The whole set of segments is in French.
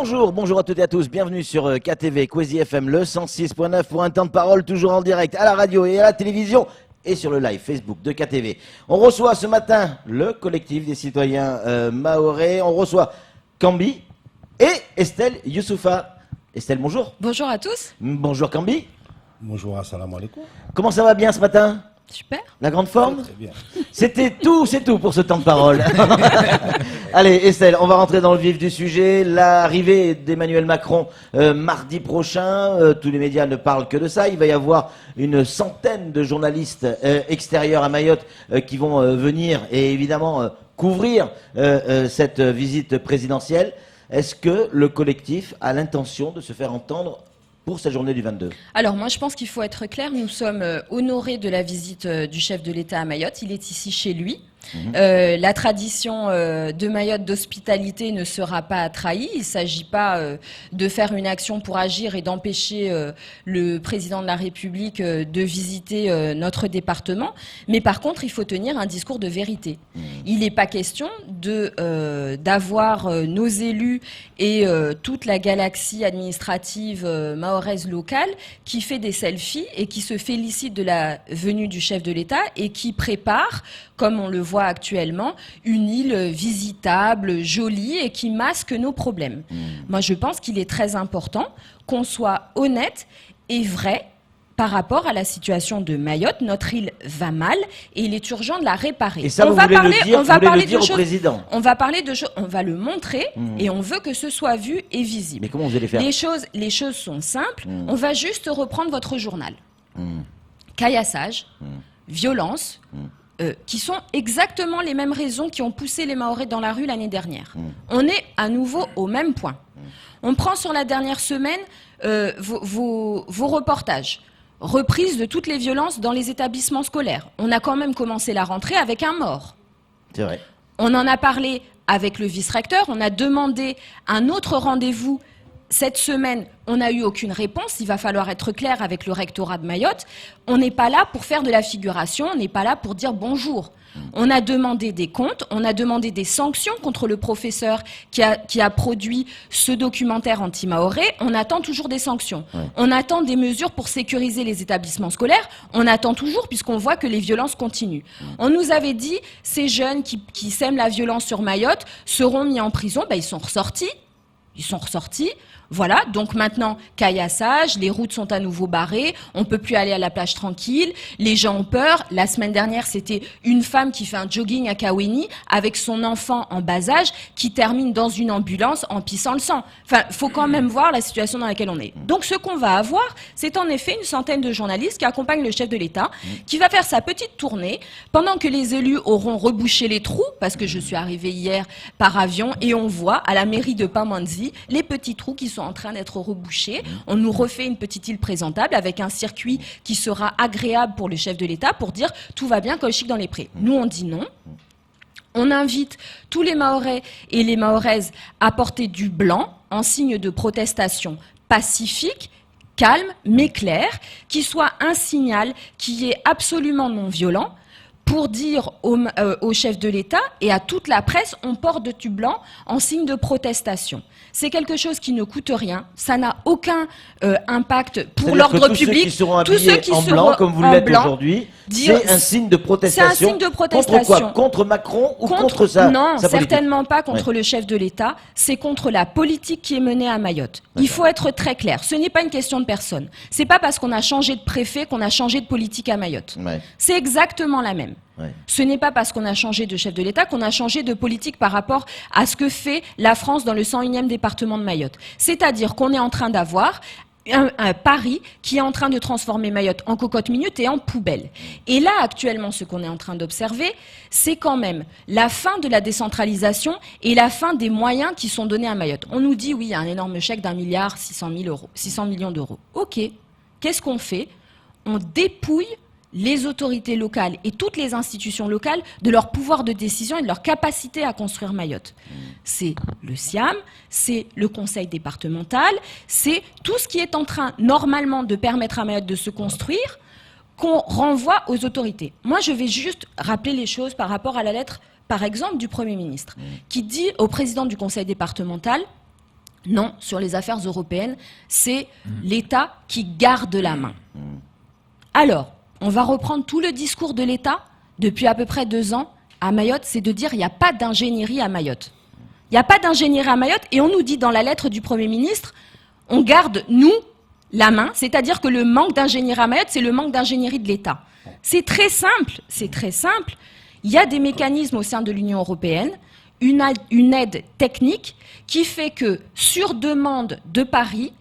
Bonjour à toutes et à tous, bienvenue sur KTV, Kwezi FM, le 106.9 pour un temps de parole toujours en direct à la radio et à la télévision et sur le live Facebook de KTV. On reçoit ce matin le collectif des citoyens mahorais, on reçoit Kambi et Estelle Youssoufa. Estelle, bonjour. Bonjour à tous. Bonjour Kambi. Bonjour, assalamu alaikum. Comment ça va bien ce matin ? Super. La grande forme ? Très bien. C'est tout pour ce temps de parole. Allez, Estelle, on va rentrer dans le vif du sujet. L'arrivée d'Emmanuel Macron mardi prochain, tous les médias ne parlent que de ça. Il va y avoir une centaine de journalistes extérieurs à Mayotte qui vont venir et évidemment couvrir cette visite présidentielle. Est-ce que le collectif a l'intention de se faire entendre pour cette journée du 22? Alors moi je pense qu'il faut être clair, nous sommes honorés de la visite du chef de l'État à Mayotte, il est ici chez lui. La tradition de Mayotte d'hospitalité ne sera pas trahie. Il ne s'agit pas de faire une action pour agir et d'empêcher le président de la République de visiter notre département. Mais par contre, il faut tenir un discours de vérité. Il n'est pas question d'avoir nos élus et toute la galaxie administrative mahoraise locale qui fait des selfies et qui se félicite de la venue du chef de l'État et qui prépare, comme on le voit actuellement, une île visitable, jolie et qui masque nos problèmes. Moi, je pense qu'il est très important qu'on soit honnête et vrai par rapport à la situation de Mayotte. Notre île va mal et il est urgent de la réparer. Et ça, on va le dire au président. On va parler de choses, on va le montrer et on veut que ce soit vu et visible. Mais comment vous allez faire ? Les choses sont simples. On va juste reprendre votre journal. Caillassage, violence, qui sont exactement les mêmes raisons qui ont poussé les Mahorais dans la rue l'année dernière. On est à nouveau au même point. On prend sur la dernière semaine vos reportages. Reprise de toutes les violences dans les établissements scolaires. On a quand même commencé la rentrée avec un mort. C'est vrai. On en a parlé avec le vice-recteur. On a demandé un autre rendez-vous. Cette semaine, on n'a eu aucune réponse. Il va falloir être clair avec le rectorat de Mayotte. On n'est pas là pour faire de la figuration, on n'est pas là pour dire bonjour. On a demandé des comptes, on a demandé des sanctions contre le professeur qui a produit ce documentaire anti-mahorais. On attend toujours des sanctions. On attend des mesures pour sécuriser les établissements scolaires. On attend toujours puisqu'on voit que les violences continuent. On nous avait dit, ces jeunes qui sèment la violence sur Mayotte seront mis en prison. Ben, ils sont ressortis. Voilà, donc maintenant, caillassage, les routes sont à nouveau barrées, on peut plus aller à la plage tranquille, les gens ont peur. La semaine dernière, c'était une femme qui fait un jogging à Kaweni avec son enfant en bas âge qui termine dans une ambulance en pissant le sang. Enfin, faut quand même voir la situation dans laquelle on est. Donc ce qu'on va avoir, c'est en effet une centaine de journalistes qui accompagnent le chef de l'État, qui va faire sa petite tournée pendant que les élus auront rebouché les trous, parce que je suis arrivée hier par avion et on voit à la mairie de Pamandzi les petits trous qui sont en train d'être rebouchés. On nous refait une petite île présentable avec un circuit qui sera agréable pour le chef de l'État pour dire tout va bien comme chic dans les prés. Nous, on dit non. On invite tous les Mahorais et les Mahoraises à porter du blanc en signe de protestation pacifique, calme, mais clair, qui soit un signal qui est absolument non violent, pour dire au chef de l'État et à toute la presse, on porte du blanc en signe de protestation. C'est quelque chose qui ne coûte rien, ça n'a aucun impact pour l'ordre public. Tous ceux qui seront habillés en blanc, comme vous l'êtes aujourd'hui, c'est un signe de protestation. C'est un signe de protestation. Contre quoi ? Contre Macron ou contre ça ? Non, certainement pas contre le chef de l'État, c'est contre la politique qui est menée à Mayotte. Il faut être très clair, ce n'est pas une question de personne. C'est pas parce qu'on a changé de préfet qu'on a changé de politique à Mayotte. C'est exactement la même. Ce n'est pas parce qu'on a changé de chef de l'État qu'on a changé de politique par rapport à ce que fait la France dans le 101e département de Mayotte. C'est-à-dire qu'on est en train d'avoir un Paris qui est en train de transformer Mayotte en cocotte minute et en poubelle. Et là, actuellement, ce qu'on est en train d'observer, c'est quand même la fin de la décentralisation et la fin des moyens qui sont donnés à Mayotte. On nous dit, oui, il y a un énorme chèque d'1,6 milliard d'euros. OK. Qu'est-ce qu'on fait ? On dépouille les autorités locales et toutes les institutions locales de leur pouvoir de décision et de leur capacité à construire Mayotte. C'est le SIAM, c'est le conseil départemental, c'est tout ce qui est en train normalement de permettre à Mayotte de se construire qu'on renvoie aux autorités. Moi, je vais juste rappeler les choses par rapport à la lettre, par exemple, du Premier ministre, qui dit au président du conseil départemental Non, sur les affaires européennes, c'est l'État qui garde la main. Alors, on va reprendre tout le discours de l'État depuis à peu près 2 ans à Mayotte, c'est de dire il n'y a pas d'ingénierie à Mayotte. Il n'y a pas d'ingénierie à Mayotte et on nous dit dans la lettre du Premier ministre, on garde, nous, la main, c'est-à-dire que le manque d'ingénierie à Mayotte, c'est le manque d'ingénierie de l'État. C'est très simple, c'est très simple. Il y a des mécanismes au sein de l'Union européenne, une aide technique qui fait que, sur demande de Paris,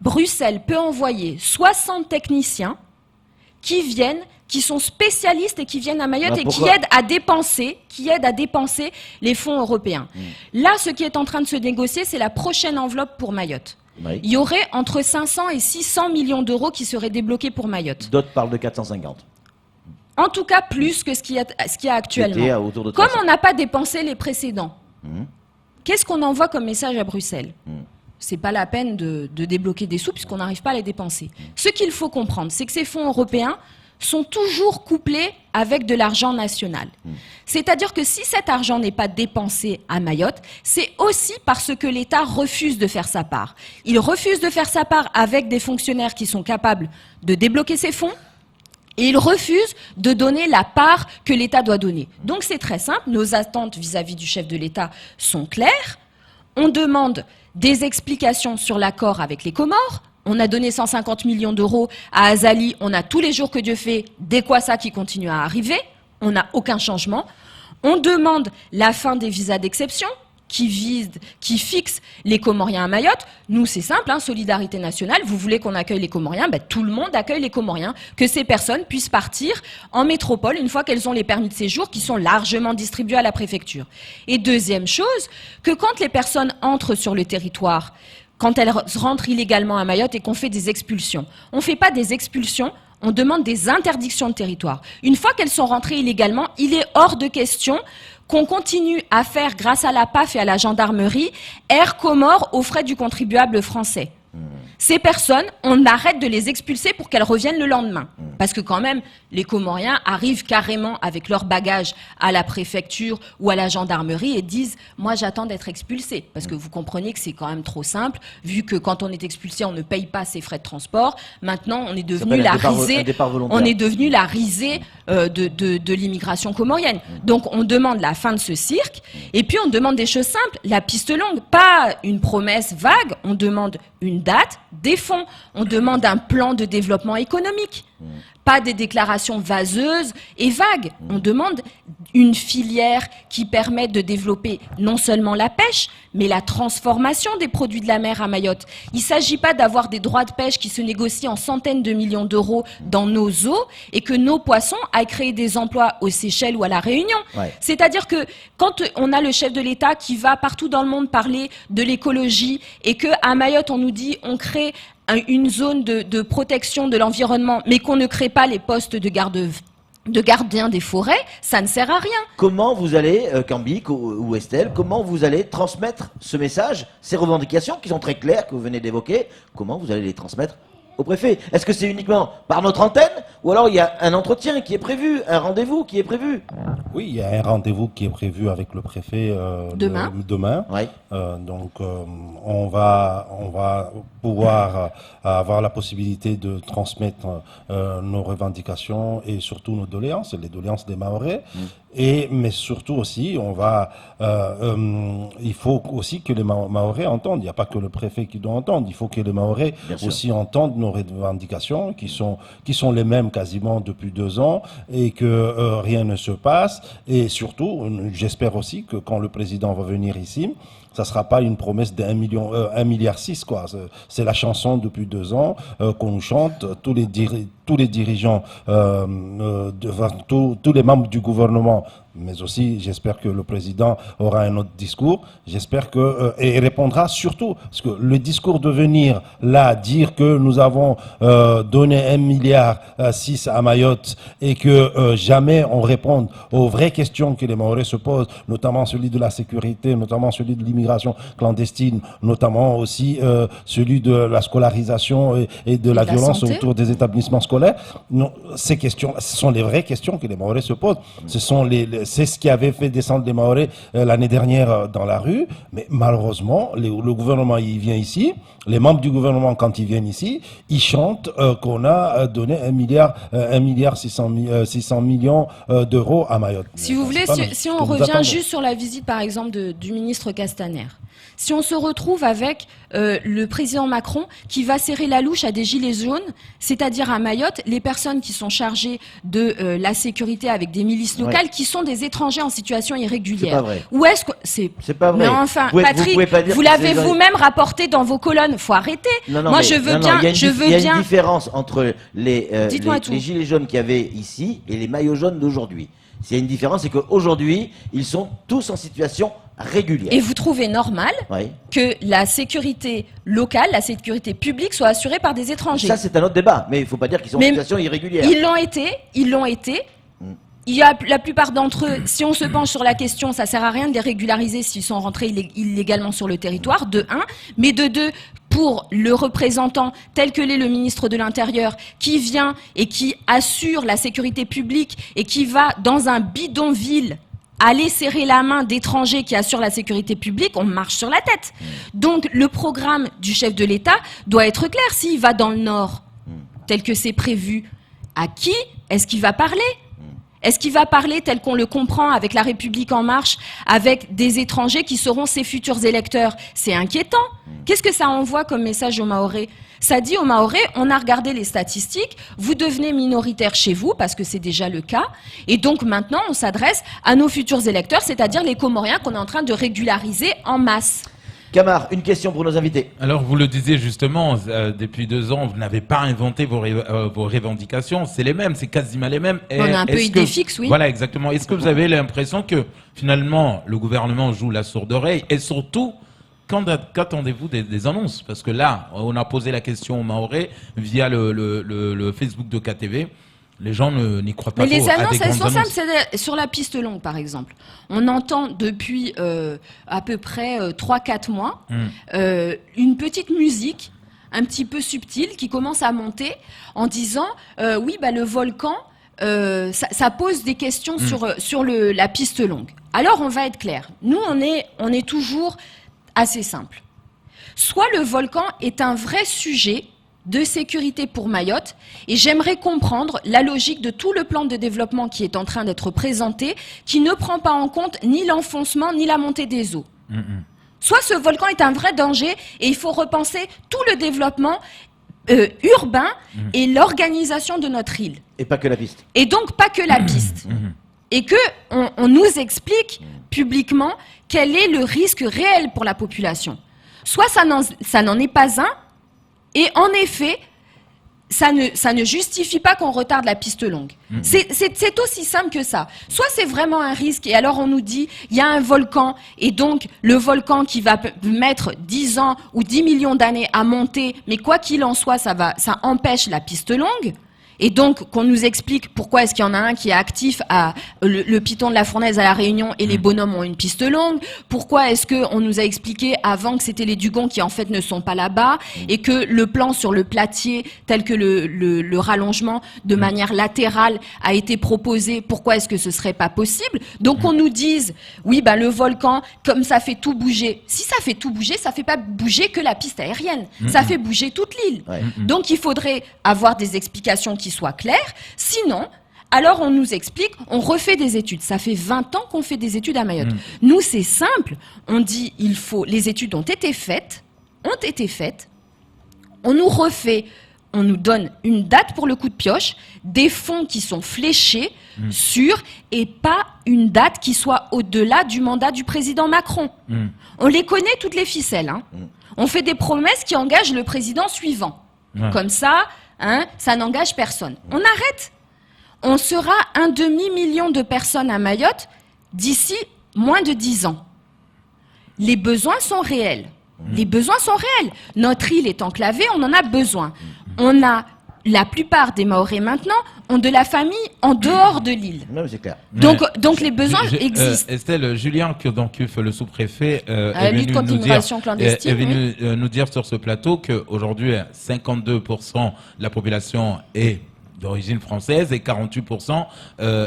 Bruxelles peut envoyer 60 techniciens qui sont spécialistes et qui viennent à Mayotte et qui aident à dépenser les fonds européens. Là, ce qui est en train de se négocier, c'est la prochaine enveloppe pour Mayotte. Oui. Il y aurait entre 500 et 600 millions d'euros qui seraient débloqués pour Mayotte. D'autres parlent de 450. En tout cas, plus que ce qu'il y a actuellement. Comme on n'a pas dépensé les précédents, qu'est-ce qu'on envoie comme message à Bruxelles ? C'est pas la peine de débloquer des sous puisqu'on n'arrive pas à les dépenser. Ce qu'il faut comprendre, c'est que ces fonds européens sont toujours couplés avec de l'argent national. C'est-à-dire que si cet argent n'est pas dépensé à Mayotte, c'est aussi parce que l'État refuse de faire sa part. Il refuse de faire sa part avec des fonctionnaires qui sont capables de débloquer ces fonds, et il refuse de donner la part que l'État doit donner. Donc c'est très simple, nos attentes vis-à-vis du chef de l'État sont claires. On demande des explications sur l'accord avec les Comores. On a donné 150 millions d'euros à Azali. On a tous les jours que Dieu fait des Kwassa qui continuent à arriver. On n'a aucun changement. On demande la fin des visas d'exception qui fixent les Comoriens à Mayotte. Nous, c'est simple, solidarité nationale. Vous voulez qu'on accueille les Comoriens, tout le monde accueille les Comoriens. Que ces personnes puissent partir en métropole une fois qu'elles ont les permis de séjour qui sont largement distribués à la préfecture. Et deuxième chose, que quand les personnes entrent sur le territoire, quand elles rentrent illégalement à Mayotte et qu'on fait des expulsions, on ne fait pas des expulsions, on demande des interdictions de territoire. Une fois qu'elles sont rentrées illégalement, il est hors de question qu'on continue à faire, grâce à la PAF et à la gendarmerie, Air Comores aux frais du contribuable français. Ces personnes, on arrête de les expulser pour qu'elles reviennent le lendemain. Parce que quand même, les Comoriens arrivent carrément avec leur bagage à la préfecture ou à la gendarmerie et disent « moi j'attends d'être expulsé ». Parce que vous comprenez que c'est quand même trop simple, vu que quand on est expulsé, on ne paye pas ses frais de transport. Maintenant, on est devenu la risée de l'immigration comorienne. Donc on demande la fin de ce cirque et puis on demande des choses simples, la piste longue, pas une promesse vague, on demande une date, des fonds, on demande un plan de développement économique, pas des déclarations vaseuses et vagues. On demande une filière qui permette de développer non seulement la pêche, mais la transformation des produits de la mer à Mayotte. Il ne s'agit pas d'avoir des droits de pêche qui se négocient en centaines de millions d'euros dans nos eaux et que nos poissons aillent créer des emplois aux Seychelles ou à La Réunion. Ouais. C'est-à-dire que quand on a le chef de l'État qui va partout dans le monde parler de l'écologie et qu'à Mayotte, on nous dit on crée une zone de protection de l'environnement, mais qu'on ne crée pas les postes de gardiens des forêts, ça ne sert à rien. Comment vous allez, Cambic ou Estelle, comment vous allez transmettre ce message, ces revendications qui sont très claires, que vous venez d'évoquer, comment vous allez les transmettre au préfet? Est-ce que c'est uniquement par notre antenne ou alors il y a un entretien qui est prévu, un rendez-vous qui est prévu? Oui, il y a un rendez-vous qui est prévu avec le préfet demain. Oui. Donc on va pouvoir avoir la possibilité de transmettre nos revendications et surtout nos doléances, les doléances des Mahorais. Mais surtout aussi, il faut aussi que les Mahorais entendent. Il n'y a pas que le préfet qui doit entendre. Il faut que les Mahorais aussi entendent nos revendications qui sont les mêmes quasiment depuis 2 ans et que rien ne se passe. Et surtout, j'espère aussi que quand le président va venir ici, ça sera pas une promesse d'1 milliard 6 quoi. C'est la chanson depuis 2 ans qu'on nous chante. Tous les dirigeants, tous les membres du gouvernement, mais aussi j'espère que le président aura un autre discours. J'espère que et répondra surtout parce que le discours de venir là dire que nous avons donné 1 milliard 6 à Mayotte et que jamais on réponde aux vraies questions que les Mahorais se posent, notamment celui de la sécurité, notamment celui de l'immigration clandestine, notamment aussi celui de la scolarisation et de la violence autour des établissements scolaires. Non, ces questions, ce sont les vraies questions que les Mahorais se posent. Ce sont c'est ce qui avait fait descendre les Mahorais l'année dernière dans la rue. Mais malheureusement, le gouvernement, il vient ici. Les membres du gouvernement, quand ils viennent ici, ils chantent qu'on a donné 1,6 milliard d'euros à Mayotte. Si vous voulez, si on revient juste sur la visite, par exemple, du ministre Castaner. Si on se retrouve avec le président Macron qui va serrer la louche à des gilets jaunes, c'est-à-dire à Mayotte, les personnes qui sont chargées de la sécurité avec des milices locales, qui sont des étrangers en situation irrégulière. C'est pas vrai. Où est-ce que c'est pas vrai. Mais enfin, Patrick, vous l'avez vous-même rapporté dans vos colonnes. Faut arrêter. Moi, je veux bien. Il y a une différence entre les gilets jaunes qu'il y avait ici et les maillots jaunes d'aujourd'hui. S'il y a une différence, c'est qu'aujourd'hui, ils sont tous en situation régulière. Et vous trouvez normal que la sécurité locale, la sécurité publique soit assurée par des étrangers? Ça, c'est un autre débat, mais il ne faut pas dire qu'ils sont en situation irrégulière. Ils l'ont été. Il y a la plupart d'entre eux, si on se penche sur la question, ça sert à rien de les régulariser s'ils sont rentrés illégalement sur le territoire, de 1, mais de 2, pour le représentant tel que l'est le ministre de l'Intérieur, qui vient et qui assure la sécurité publique et qui va dans un bidonville aller serrer la main d'étrangers qui assurent la sécurité publique, on marche sur la tête. Donc le programme du chef de l'État doit être clair. S'il va dans le Nord, tel que c'est prévu, à qui est-ce qu'il va parler ? Est-ce qu'il va parler tel qu'on le comprend avec La République En Marche, avec des étrangers qui seront ses futurs électeurs? C'est inquiétant. Qu'est-ce que ça envoie comme message aux Mahorais? Ça dit aux Mahorais, on a regardé les statistiques, vous devenez minoritaire chez vous, parce que c'est déjà le cas, et donc maintenant on s'adresse à nos futurs électeurs, c'est-à-dire les Comoriens qu'on est en train de régulariser en masse. Camar, une question pour nos invités. Alors, vous le disiez justement, depuis 2 ans, vous n'avez pas inventé vos revendications. C'est les mêmes, c'est quasiment les mêmes. On a un peu idée fixe, oui. Voilà, exactement. Est-ce que vous avez l'impression que, finalement, le gouvernement joue la sourde oreille? Et surtout, qu'attendez-vous des annonces? Parce que là, on a posé la question aux Mahorais via le Facebook de KTV. Les gens n'y croient pas. Mais trop les annonces, elles sont annonces. simples. C'est sur la piste longue, par exemple. On entend depuis à peu près 3-4 mois une petite musique un petit peu subtile qui commence à monter en disant oui, bah, le volcan, ça pose des questions sur la piste longue. Alors, on va être clair. Nous, on est toujours assez simple. Soit le volcan est un vrai sujet de sécurité pour Mayotte, et j'aimerais comprendre la logique de tout le plan de développement qui est en train d'être présenté, qui ne prend pas en compte ni l'enfoncement, ni la montée des eaux. Soit ce volcan est un vrai danger, et il faut repenser tout le développement urbain et l'organisation de notre île. Et pas que la piste. Et donc pas que la piste. Et qu'on nous explique publiquement quel est le risque réel pour la population. Soit ça n'en est pas un, et en effet, ça ne justifie pas qu'on retarde la piste longue. C'est aussi simple que ça. Soit c'est vraiment un risque, et alors on nous dit, il y a un volcan, et donc le volcan qui va mettre 10 ans ou 10 millions d'années à monter, mais quoi qu'il en soit, ça empêche la piste longue. Et donc, qu'on nous explique pourquoi est-ce qu'il y en a un qui est actif à le Piton de la Fournaise à La Réunion et les bonhommes ont une piste longue. Pourquoi est-ce qu'on nous a expliqué avant que c'était les Dugons qui en fait ne sont pas là-bas et que le plan sur le platier tel que le rallongement de manière latérale a été proposé, pourquoi est-ce que ce serait pas possible? Donc on nous dise, oui, bah, le volcan, comme ça fait tout bouger. Si ça fait tout bouger, ça fait pas bouger que la piste aérienne. Ça fait bouger toute l'île. Donc il faudrait avoir des explications qui soient claires. Sinon, alors on nous explique, on refait des études. Ça fait 20 ans qu'on fait des études à Mayotte. Nous, c'est simple. On dit, les études ont été faites. On nous refait, on nous donne une date pour le coup de pioche, des fonds qui sont fléchés sur, et pas une date qui soit au-delà du mandat du président Macron. On les connaît toutes les ficelles. On fait des promesses qui engagent le président suivant. Comme ça, ça n'engage personne. On arrête. On sera 1,5 million de personnes à Mayotte d'ici moins de 10 ans. Les besoins sont réels. Notre île est enclavée, on en a besoin. La plupart des Mahorais maintenant ont de la famille en dehors de l'île. Non, c'est clair. Donc les besoins existent. Estelle, Julien Kurdoncuff, le sous-préfet, est venu nous dire sur ce plateau qu'aujourd'hui, 52% de la population est d'origine française et 48%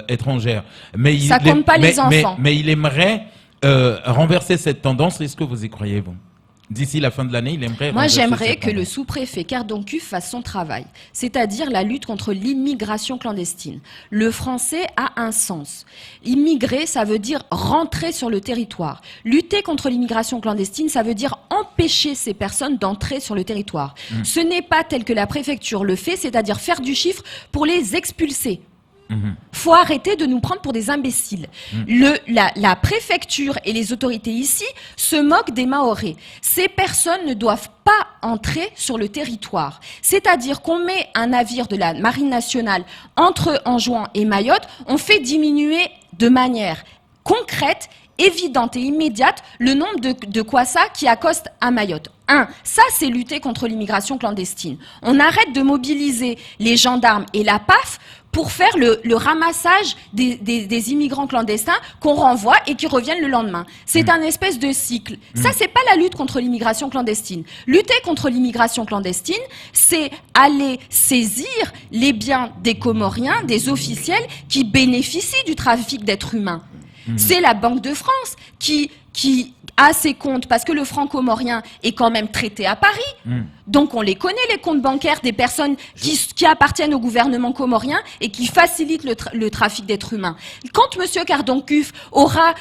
étrangères. Mais Ça compte pas les enfants. Mais il aimerait renverser cette tendance. Est-ce que vous y croyez, vous? D'ici la fin de l'année, il aimerait... Moi, j'aimerais que le tendance. sous-préfet Kerdoncuff fasse son travail, c'est-à-dire la lutte contre l'immigration clandestine. Le français a un sens. Immigrer, ça veut dire rentrer sur le territoire. Lutter contre l'immigration clandestine, ça veut dire empêcher ces personnes d'entrer sur le territoire. Ce n'est pas tel que la préfecture le fait, c'est-à-dire faire du chiffre pour les expulser. Faut arrêter de nous prendre pour des imbéciles. La préfecture et les autorités ici se moquent des Mahorais. Ces personnes ne doivent pas entrer sur le territoire. C'est-à-dire qu'on met un navire de la Marine nationale entre Anjouan et Mayotte, on fait diminuer de manière concrète, évidente et immédiate le nombre de Kwassa qui accostent à Mayotte. Ça c'est lutter contre l'immigration clandestine. On arrête de mobiliser les gendarmes et la PAF pour faire le ramassage des immigrants clandestins qu'on renvoie et qui reviennent le lendemain. C'est un espèce de cycle. Ça, c'est pas la lutte contre l'immigration clandestine. Lutter contre l'immigration clandestine, c'est aller saisir les biens des Comoriens, des officiels qui bénéficient du trafic d'êtres humains. C'est la Banque de France qui a ses comptes, parce que le franc comorien est quand même traité à Paris. Donc on les connaît, les comptes bancaires des personnes qui appartiennent au gouvernement comorien et qui facilitent le trafic d'êtres humains. Quand M. Kerdoncuff aura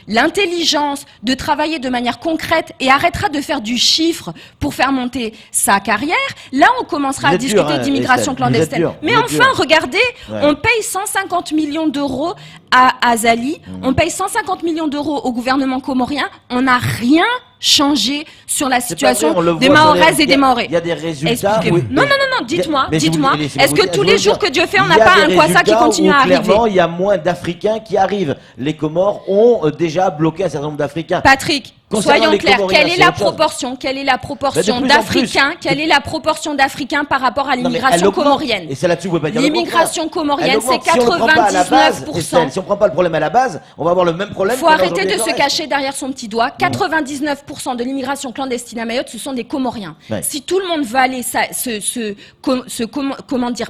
l'intelligence de travailler de manière concrète et arrêtera de faire du chiffre pour faire monter sa carrière, là on commencera à discuter d'immigration clandestine. Mais enfin, regardez, on paye 150 millions d'euros à Azali, on paye 150 millions d'euros au gouvernement comorien, on n'a rien changé sur la situation des Mahoraises et des Mahorais. Il y a des résultats. Non, dites-moi. Laissez-moi Est-ce que vous tous dire, les jours que Dieu fait, on n'a pas un Kwassa qui continue à arriver? Clairement, il y a moins d'Africains qui arrivent. Les Comores ont déjà bloqué un certain nombre d'Africains. Patrick, Concernant soyons les clairs, Comoriens, quelle est c'est la autre chose. proportion plus en d'Africains plus. Quelle est la proportion d'Africains par rapport à Non, mais elle l'immigration augmente. comorienne? Et c'est là-dessus que vous pouvez pas dire le L'immigration contraire. comorienne, Elle c'est augmente. Si on le prend pas à la base, 99%. Estelle, si on prend pas le problème à la base, on va avoir le même problème. Faut qu'on a arrêter aujourd'hui de avec se le reste. cacher derrière son petit doigt. 99% de l'immigration clandestine à Mayotte, ce sont des Comoriens. Ouais. Si tout le monde veut aller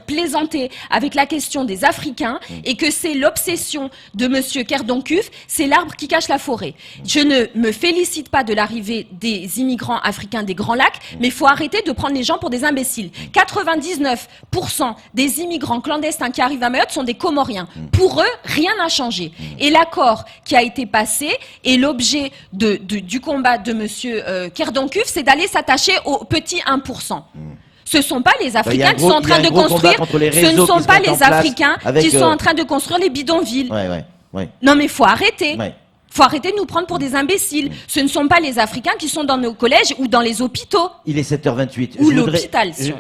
plaisanter avec la question des Africains et que c'est l'obsession de Monsieur Kerdoncuff, c'est l'arbre qui cache la forêt. Je ne me félicite pas de l'arrivée des immigrants africains des Grands Lacs, mais il faut arrêter de prendre les gens pour des imbéciles. 99% des immigrants clandestins qui arrivent à Mayotte sont des Comoriens. Pour eux, rien n'a changé. Et l'accord qui a été passé et l'objet du combat de Monsieur Kerdoncuff, c'est d'aller s'attacher au petit 1%. Ce ne sont pas les Africains qui sont en train de construire. Ce ne sont pas les Africains qui sont en train de construire les bidonvilles. Ouais. Non, mais faut arrêter. Ouais. Faut arrêter de nous prendre pour des imbéciles. Ce ne sont pas les Africains qui sont dans nos collèges ou dans les hôpitaux. Il est 7h28. Ou l'hôpital, si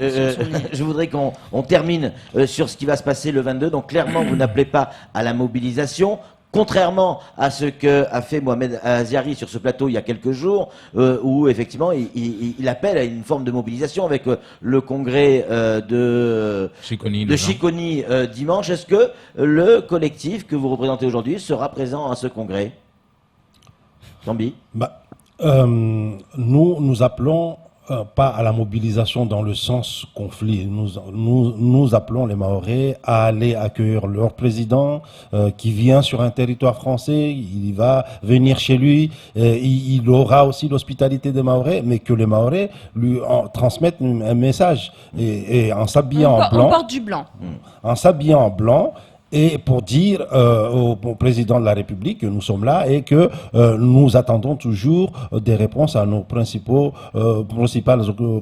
je voudrais qu'on termine sur ce qui va se passer le 22. Donc clairement, vous n'appelez pas à la mobilisation. Contrairement à ce qu'a fait Mohamed Aziari sur ce plateau il y a quelques jours, où effectivement il appelle à une forme de mobilisation avec le congrès de Chiconi dimanche. Est-ce que le collectif que vous représentez aujourd'hui sera présent à ce congrès? Gambi? Nous appelons pas à la mobilisation dans le sens conflit. Nous appelons les Mahorais à aller accueillir leur président qui vient sur un territoire français. Il va venir chez lui. Il aura aussi l'hospitalité des Mahorais, mais que les Mahorais lui transmettent un message. Et en s'habillant en blanc. On porte du blanc. En s'habillant en blanc. Et pour dire au président de la République que nous sommes là et que nous attendons toujours des réponses à nos principales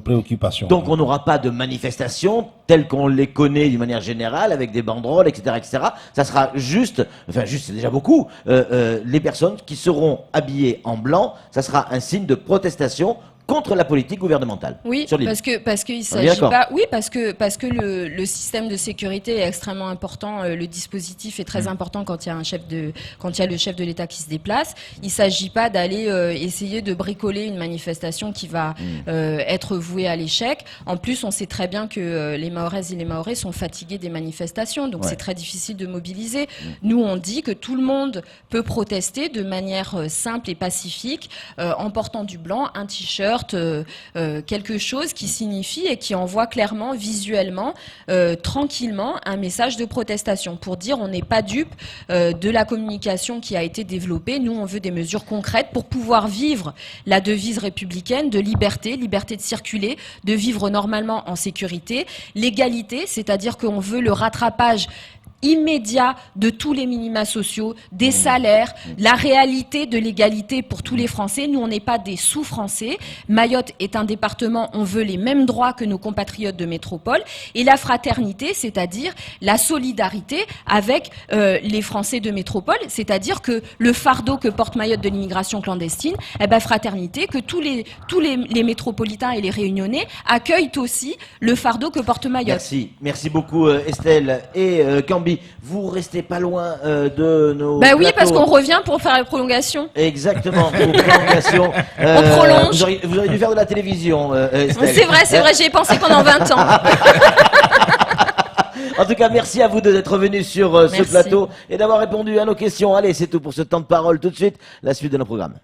préoccupations. Donc on n'aura pas de manifestations telles qu'on les connaît d'une manière générale, avec des banderoles, etc., etc. Ça sera juste, c'est déjà beaucoup, les personnes qui seront habillées en blanc, ça sera un signe de protestation contre la politique gouvernementale. Oui, sur l'île. parce qu'il s'agit pas. Oui, parce que le système de sécurité est extrêmement important. Le dispositif est très important quand il y a le chef de l'État qui se déplace. Il s'agit pas d'aller essayer de bricoler une manifestation qui va être vouée à l'échec. En plus, on sait très bien que les Mahoraises et les Mahorais sont fatigués des manifestations, donc c'est très difficile de mobiliser. Nous, on dit que tout le monde peut protester de manière simple et pacifique en portant du blanc, un t-shirt, t-shirt, quelque chose qui signifie et qui envoie clairement, visuellement, tranquillement, un message de protestation pour dire on n'est pas dupe de la communication qui a été développée. Nous, on veut des mesures concrètes pour pouvoir vivre la devise républicaine de liberté, liberté de circuler, de vivre normalement en sécurité, l'égalité, c'est-à-dire qu'on veut le rattrapage immédiat de tous les minima sociaux, des salaires, la réalité de l'égalité pour tous les Français. Nous, on n'est pas des sous-Français. Mayotte est un département, on veut les mêmes droits que nos compatriotes de métropole. Et la fraternité, c'est-à-dire la solidarité avec les Français de métropole, c'est-à-dire que le fardeau que porte Mayotte de l'immigration clandestine, eh ben, fraternité, que tous les métropolitains et les réunionnais accueillent aussi le fardeau que porte Mayotte. Merci beaucoup Estelle et Cambi. Vous restez pas loin de nos. Bah oui, plateaux. parce qu'on revient pour faire la prolongation. Exactement, pour prolongation. On prolonge. Vous auriez dû faire de la télévision, Estelle. C'est vrai, j'y ai pensé pendant 20 ans. En tout cas, merci à vous d'être venus sur ce plateau et d'avoir répondu à nos questions. Allez, c'est tout pour ce temps de parole. Tout de suite, la suite de nos programmes.